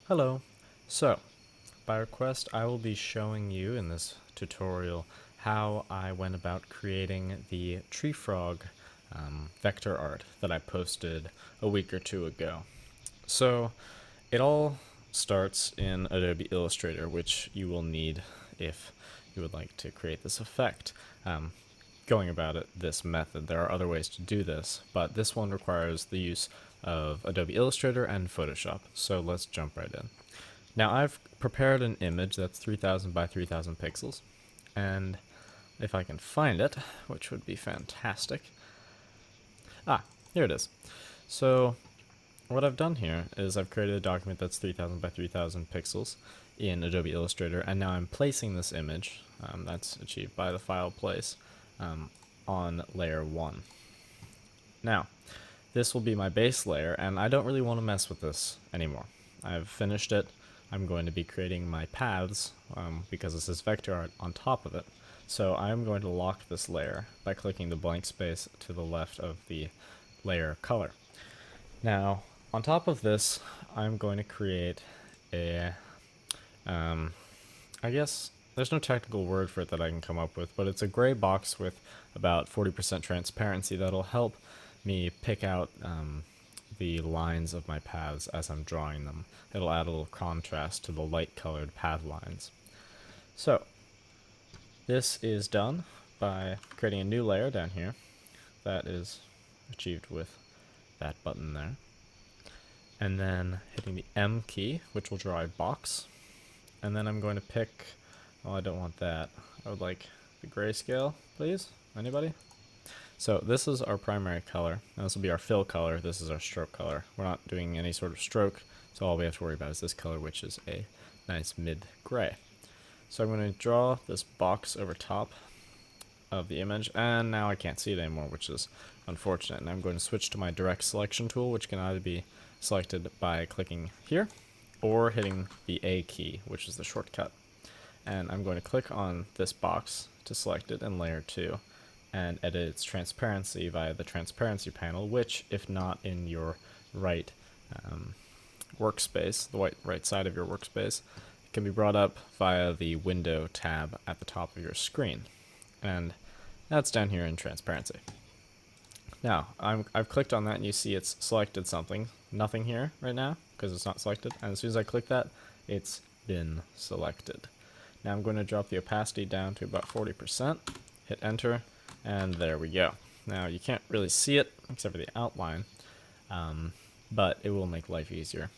Hello. So, by request, I will be showing you in this tutorial how I went about creating the tree frog vector art that I posted a week or two ago. So, it all starts in Adobe Illustrator, which you will need if you would like to create this effect. Going about it this method. There are other ways to do this, but this one requires the use of Adobe Illustrator and Photoshop. So let's jump right in. Now I've prepared an image that's 3000 by 3000 pixels, and if I can find it, which would be fantastic. Here it is. So what I've done here is I've created a document that's 3000 by 3000 pixels in Adobe Illustrator, and now I'm placing this image, that's achieved by the file place, on layer 1. Now, this will be my base layer, and I don't really want to mess with this anymore. I've finished it. I'm going to be creating my paths, because this is vector art, on top of it. So I'm going to lock this layer by clicking the blank space to the left of the layer color. Now, on top of this, I'm going to create a, I guess there's no technical word for it that I can come up with, but it's a gray box with about 40% transparency that'll help me pick out the lines of my paths as I'm drawing them. It'll add a little contrast to the light colored path lines. So this is done by creating a new layer down here. That is achieved with that button there. And then hitting the M key, which will draw a box. And then I'm going to pick, oh, I don't want that. I would like the grayscale, please. Anybody? So this is our primary color, and this will be our fill color. This is our stroke color. We're not doing any sort of stroke, so all we have to worry about is this color, which is a nice mid-gray. So I'm going to draw this box over top of the image, and now I can't see it anymore, which is unfortunate. And I'm going to switch to my direct selection tool, which can either be selected by clicking here or hitting the A key, which is the shortcut. And I'm going to click on this box to select it in layer 2 and edit its transparency via the transparency panel, which, if not in your right workspace, the right side of your workspace, can be brought up via the window tab at the top of your screen. And that's down here in transparency. Now, I've clicked on that, and you see it's selected something. Nothing here right now, because it's not selected. And as soon as I click that, it's been selected. Now I'm going to drop the opacity down to about 40%, hit enter, and there we go. Now you can't really see it, except for the outline, but it will make life easier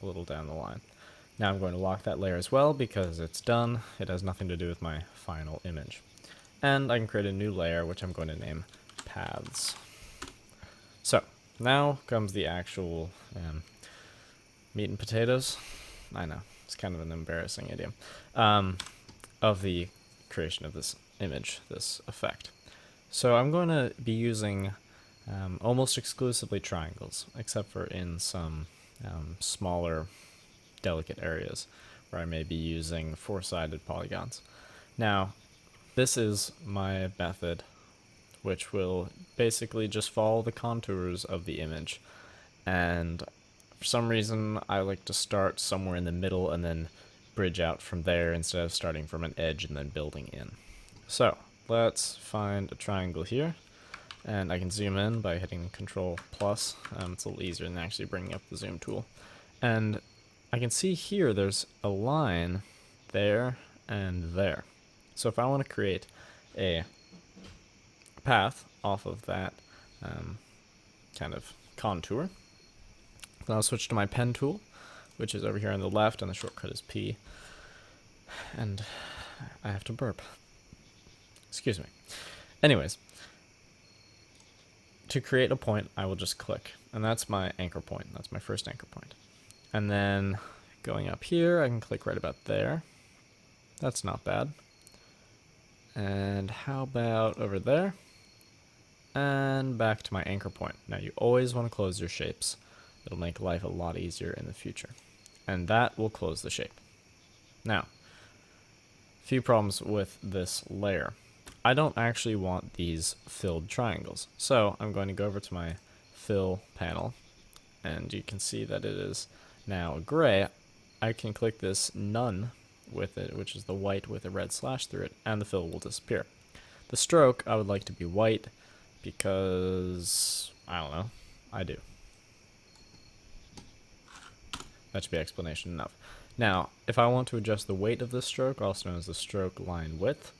a little down the line. Now I'm going to lock that layer as well, because it's done. It has nothing to do with my final image. And I can create a new layer, which I'm going to name Paths. So, now comes the actual meat and potatoes. I know, it's kind of an embarrassing idiom. Of the creation of this image, this effect. So I'm going to be using almost exclusively triangles, except for in some smaller, delicate areas where I may be using four-sided polygons. Now, this is my method, which will basically just follow the contours of the image. And for some reason, I like to start somewhere in the middle and then bridge out from there instead of starting from an edge and then building in. So let's find a triangle here, and I can zoom in by hitting Control+. It's a little easier than actually bringing up the zoom tool. And I can see here there's a line there and there. So if I want to create a path off of that kind of contour, then I'll switch to my pen tool, which is over here on the left, and the shortcut is P. And I have to burp. Excuse me. Anyways, to create a point, I will just click, and that's my anchor point. That's my first anchor point. And then going up here, I can click right about there. That's not bad. And how about over there? And back to my anchor point. Now you always want to close your shapes. It'll make life a lot easier in the future. And that will close the shape. Now, a few problems with this layer. I don't actually want these filled triangles. So I'm going to go over to my fill panel, and you can see that it is now gray. I can click this none with it, which is the white with a red slash through it, and the fill will disappear. The stroke I would like to be white because, I don't know, I do. That should be explanation enough. Now, if I want to adjust the weight of this stroke, also known as the stroke line width,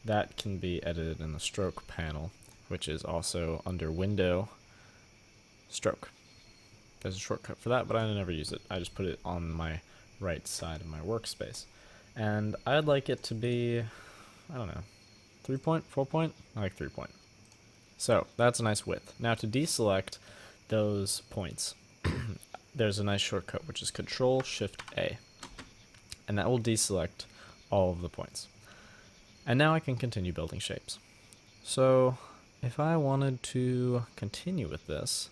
that can be edited in the stroke panel, which is also under Window, Stroke. There's a shortcut for that, but I never use it. I just put it on my right side of my workspace. And I'd like it to be, I don't know, 3 point, 4 point? I like 3 point. So that's a nice width. Now to deselect those points, there's a nice shortcut, which is Control-Shift-A. And that will deselect all of the points. And now I can continue building shapes. So if I wanted to continue with this,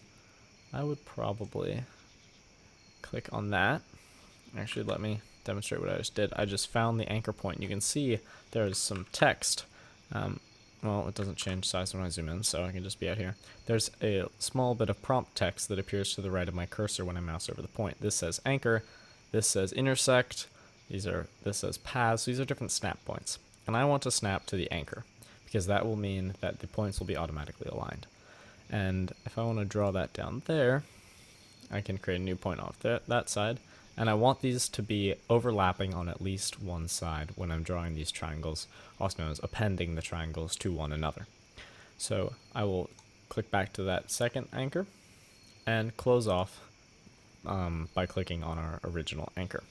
I would probably click on that. Actually, let me demonstrate what I just did. I just found the anchor point. You can see there's some text. Well, it doesn't change size when I zoom in, so I can just be out here. There's a small bit of prompt text that appears to the right of my cursor when I mouse over the point. This says anchor, this says intersect, this says paths. These are different snap points. And I want to snap to the anchor, because that will mean that the points will be automatically aligned. And if I want to draw that down there, I can create a new point off that side. And I want these to be overlapping on at least one side when I'm drawing these triangles, also known as appending the triangles to one another. So I will click back to that second anchor and close off by clicking on our original anchor.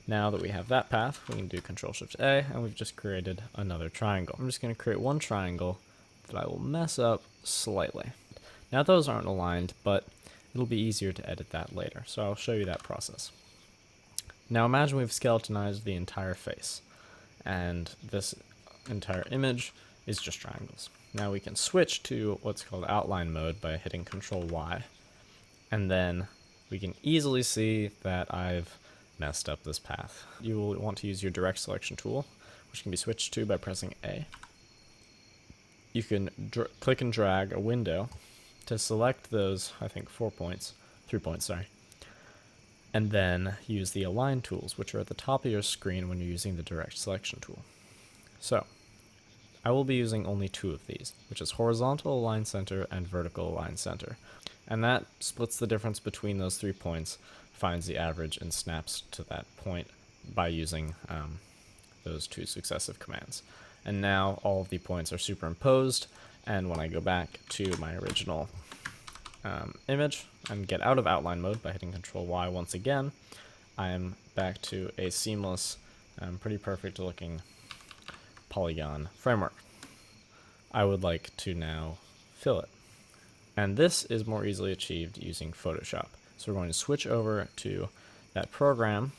Now that we have that path, we can do Control-Shift-A, and we've just created another triangle. I'm just going to create one triangle that I will mess up slightly. Now those aren't aligned, but it'll be easier to edit that later, so I'll show you that process. Now imagine we've skeletonized the entire face, and this entire image is just triangles. Now we can switch to what's called outline mode by hitting Control-Y, and then we can easily see that I've messed up this path. You will want to use your direct selection tool, which can be switched to by pressing A. You can click and drag a window to select those, I think, 3 points, sorry. And then use the align tools, which are at the top of your screen when you're using the direct selection tool. So, I will be using only 2 of these, which is horizontal align center and vertical align center. And that splits the difference between those 3 points, finds the average, and snaps to that point by using those 2 successive commands. And now all of the points are superimposed, and when I go back to my original image and get out of outline mode by hitting Control-Y once again, I'm back to a seamless, pretty perfect looking Polygon framework. I would like to now fill it. And this is more easily achieved using Photoshop. So we're going to switch over to that program,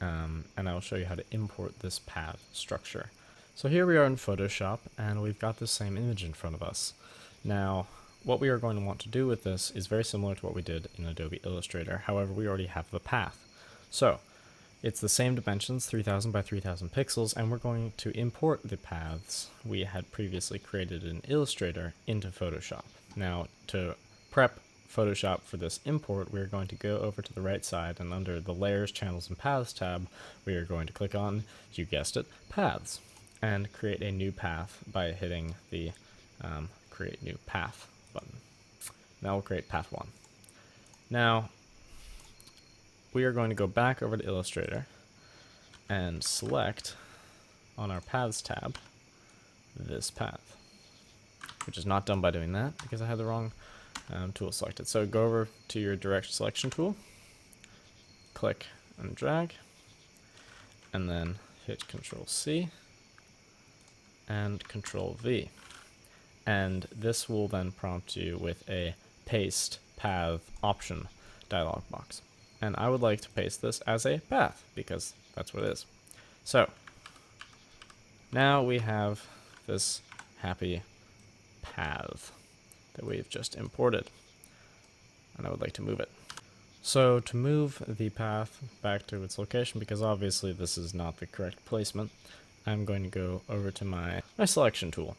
and I will show you how to import this path structure. So here we are in Photoshop, and we've got the same image in front of us. Now, what we are going to want to do with this is very similar to what we did in Adobe Illustrator. However, we already have the path. So, it's the same dimensions, 3000 by 3000 pixels, and we're going to import the paths we had previously created in Illustrator into Photoshop. Now, to prep Photoshop for this import, we're going to go over to the right side, and under the Layers, Channels, and Paths tab, we are going to click on, you guessed it, Paths, and create a new path by hitting the Create New Path button. Now we'll create Path 1. Now, we are going to go back over to Illustrator and select on our Paths tab this path, which is not done by doing that because I had the wrong tool selected. So go over to your direct selection tool, click and drag, and then hit Control-C and Control-V. And this will then prompt you with a paste path option dialog box. And I would like to paste this as a path because that's what it is. So now we have this happy path that we've just imported, and I would like to move it. So to move the path back to its location, because obviously this is not the correct placement, I'm going to go over to my selection tool,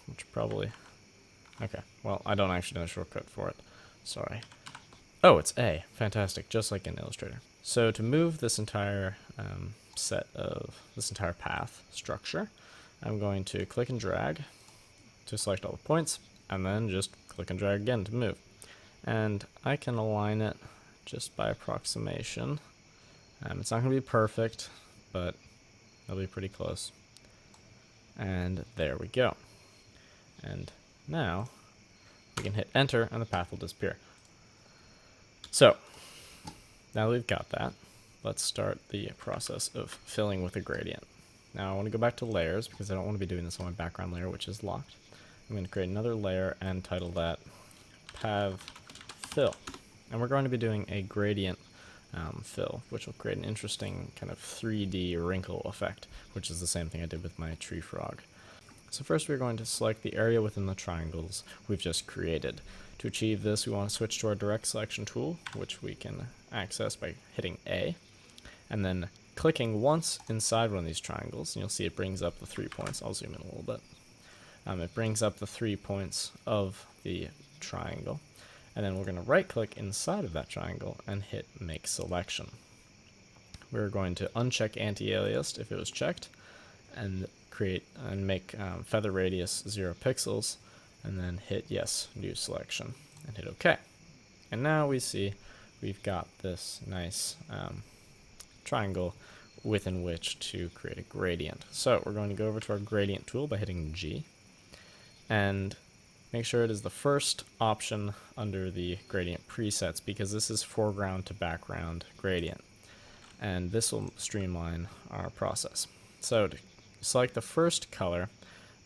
which probably, okay, well, I don't actually know a shortcut for it, sorry. Oh, it's A. Fantastic, just like in Illustrator. So to move this entire this entire path structure, I'm going to click and drag to select all the points, and then just click and drag again to move. And I can align it just by approximation. It's not going to be perfect, but it'll be pretty close. And there we go. And now we can hit enter and the path will disappear. So now that we've got that, let's start the process of filling with a gradient. Now I want to go back to layers because I don't want to be doing this on my background layer, which is locked. I'm going to create another layer and title that path fill. And we're going to be doing a gradient fill, which will create an interesting kind of 3D wrinkle effect, which is the same thing I did with my tree frog. So first we're going to select the area within the triangles we've just created. To achieve this, we want to switch to our direct selection tool, which we can access by hitting A, and then clicking once inside one of these triangles, and you'll see it brings up the 3 points. I'll zoom in a little bit. It brings up the 3 points of the triangle, and then we're going to right click inside of that triangle and hit make selection. We're going to uncheck anti-aliased if it was checked, and create and make feather radius 0 pixels, and then hit yes, new selection, and hit OK. And now we see we've got this nice triangle within which to create a gradient. So we're going to go over to our gradient tool by hitting G, and make sure it is the first option under the gradient presets, because this is foreground to background gradient, and this will streamline our process. So to select the first color,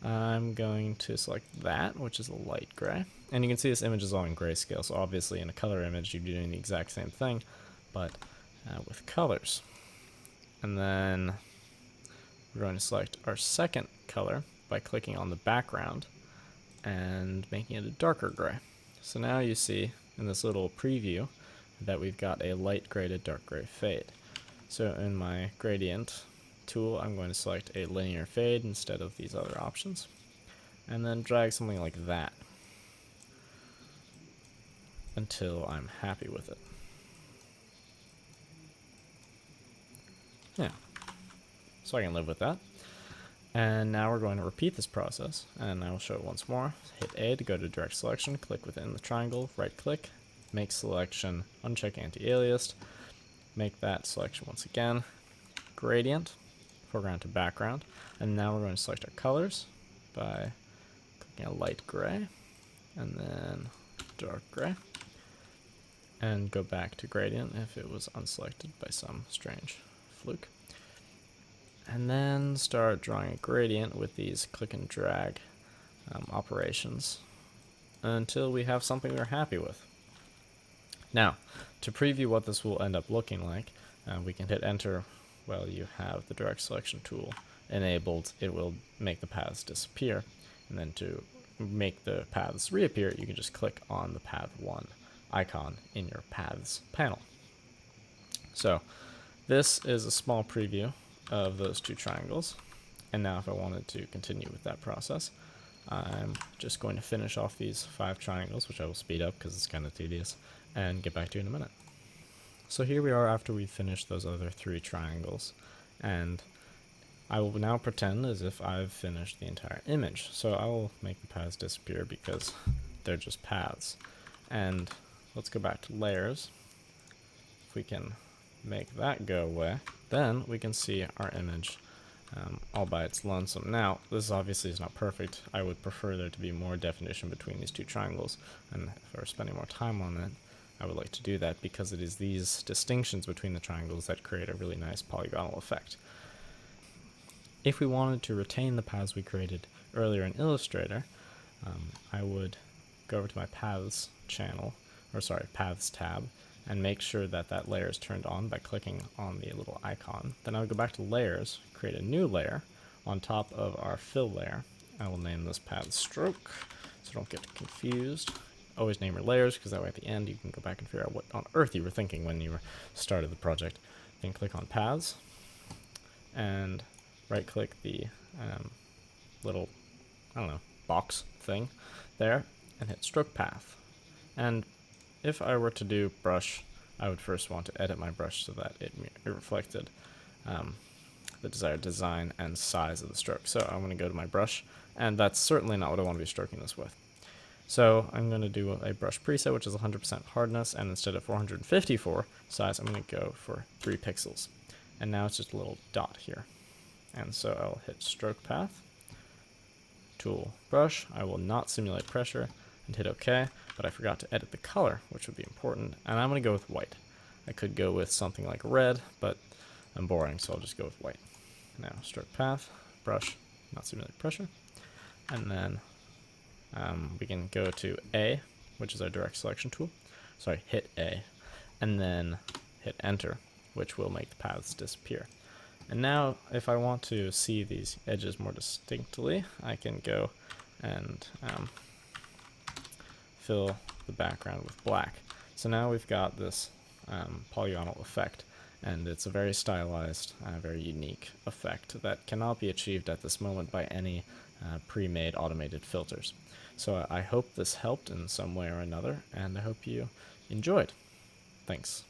I'm going to select that, which is a light gray. And you can see this image is all in grayscale, so obviously in a color image you'd be doing the exact same thing, but with colors. And then we're going to select our second color by clicking on the background and making it a darker gray. So now you see in this little preview that we've got a light gray to dark gray fade. So in my gradient tool, I'm going to select a linear fade instead of these other options, and then drag something like that until I'm happy with it. Yeah, so I can live with that. And now we're going to repeat this process, and I will show it once more. Hit A to go to direct selection, click within the triangle, right click, make selection, uncheck anti-aliased, make that selection once again, gradient, foreground to background, and now we're going to select our colors by clicking a light gray and then dark gray, and go back to gradient if it was unselected by some strange fluke, and then start drawing a gradient with these click and drag operations until we have something we're happy with. Now, to preview what this will end up looking like, we can hit enter while you have the direct selection tool enabled. It will make the paths disappear, and then to make the paths reappear, you can just click on the path 1 icon in your paths panel. So this is a small preview of those two triangles, and now if I wanted to continue with that process, I'm just going to finish off these 5 triangles, which I will speed up because it's kind of tedious, and get back to you in a minute. So here we are after we've finished those other 3 triangles, and I will now pretend as if I've finished the entire image. So I will make the paths disappear because they're just paths. And let's go back to layers. If we can make that go away, then we can see our image all by its lonesome. Now, this obviously is not perfect. I would prefer there to be more definition between these 2 triangles, and if I were spending more time on it, I would like to do that because it is these distinctions between the triangles that create a really nice polygonal effect. If we wanted to retain the paths we created earlier in Illustrator, I would go over to my paths channel, paths tab, and make sure that that layer is turned on by clicking on the little icon. Then I would go back to layers, create a new layer on top of our fill layer. I will name this path stroke, so don't get confused. Always name your layers, because that way at the end you can go back and figure out what on earth you were thinking when you started the project. Then click on paths, and right click the little, box thing there, and hit stroke path. And if I were to do brush, I would first want to edit my brush so that it reflected the desired design and size of the stroke. So I'm going to go to my brush, and that's certainly not what I want to be stroking this with. So I'm going to do a brush preset, which is 100% hardness, and instead of 454 size, I'm going to go for 3 pixels. And now it's just a little dot here. And so I'll hit stroke path, tool brush. I will not simulate pressure, and hit OK, but I forgot to edit the color, which would be important, and I'm going to go with white. I could go with something like red, but I'm boring, so I'll just go with white. Now, stroke path, brush, not simulate pressure, and then we can go to A, which is our direct selection tool. Sorry, hit A, and then hit enter, which will make the paths disappear. And now, if I want to see these edges more distinctly, I can go and fill the background with black. So now we've got this polygonal effect, and it's a very stylized, very unique effect that cannot be achieved at this moment by any pre-made automated filters. So I hope this helped in some way or another, and I hope you enjoyed. Thanks.